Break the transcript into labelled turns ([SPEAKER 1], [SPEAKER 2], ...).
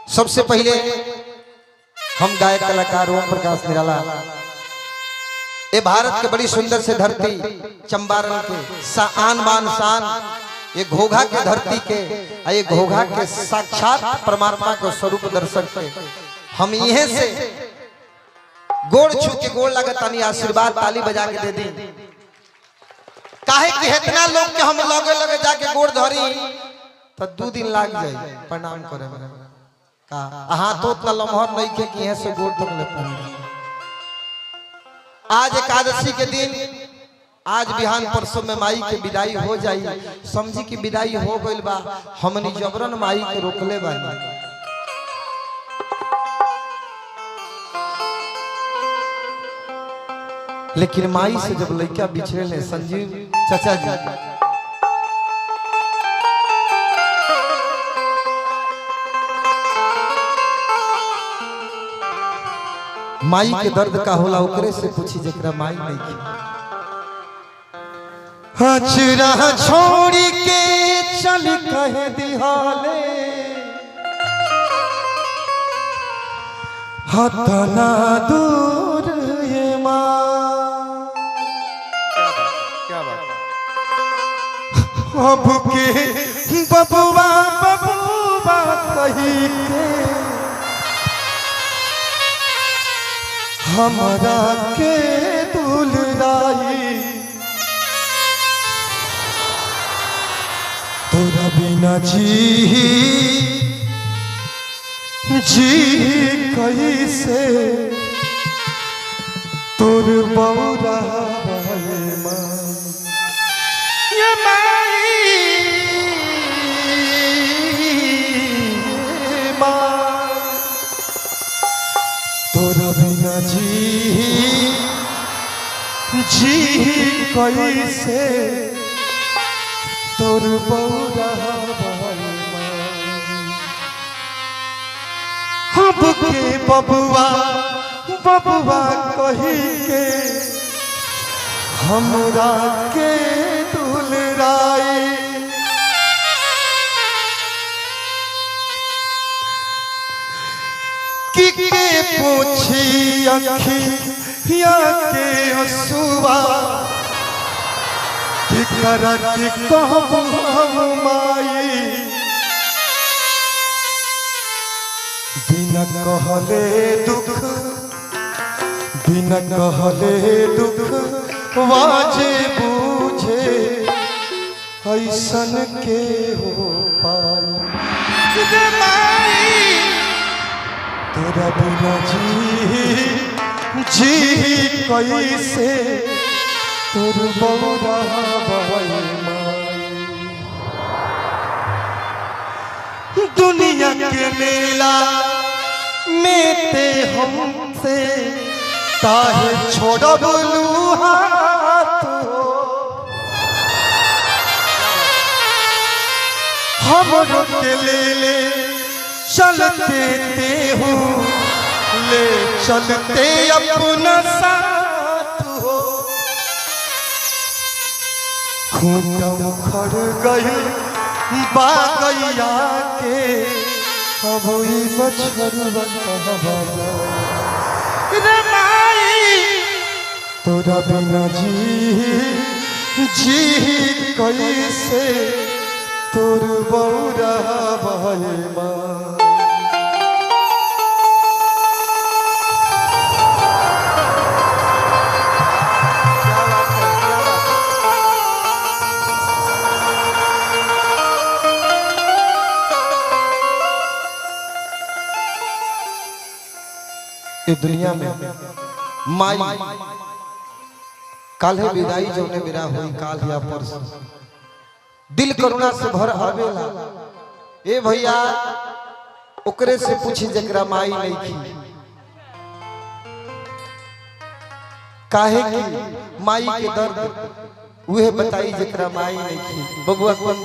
[SPEAKER 1] सबसे पहले हम गायक कलाकार ओम प्रकाश निराला ये भारत के बड़ी सुंदर से धरती चंपारण के आन बान शान ये घोघा के धरती के ये घोघा के साक्षात परमात्मा को स्वरूप दर्शक के हम यहीं से गोड़ छू के गोड़ लगतानी आशीर्वाद ताली बजा के दे दी काहे कि इतना लोग के हम लगे लगे जाके गोड़ धरी तो 2 दिन लाग जाए प्रणाम करे में का हाथ उतना लम्हर नहीं के कि यहां से गोड़ तक ले पाए। आज एकादशी के दिन आज बिहान परसों में माई के विदाई हो जाई समझी की विदाई हो गइल बा हमनी जबरन माई के रोकले बानी। लेकिन माई से जब लड़का बिछड़े ले संजीव चाचा जी माई के दर्द का होला ओकरे से पूछी जकरा माई नहीं की। हचरा छोड़ी के चल कहे दिहाले हतना दूर ये माँ
[SPEAKER 2] क्या बात
[SPEAKER 1] अब के बबुआ बबुआ कही के हमरा के दुलराई तोरा बिना जी कैसे तोर बौरा ये माँ तोरा बिना जी कैसे तोर बौरा अब के बबुआ बबुआ कही के हमरा के दुलराई कि के पूछी अखिया के हसुआ कि करा के कहबू हम माई बिना कहले दुख वाजे बूझे ऐसन के हो पाई तोरा बिना जी कैसे तोर बौरा दुनिया के मेला में ते हमसे काहे छोड़बलू हाथ हमरो के ले चलते ते हूँ ले चलते अपना साथ हो खूंटा खड़ गई बागैया के अब तोरा बिना जी कैसे तोर बौरा बहमा इस दुनिया में माई काल है विदाई जो ने मेरा हुई काल या परसों दिल करुणा से भर आवेला ए भैया ओकरे से पूछी जकरा माई नहीं की काहे की माई के दर्द उहे बताई जकरा माई नहीं की बबुआ कौन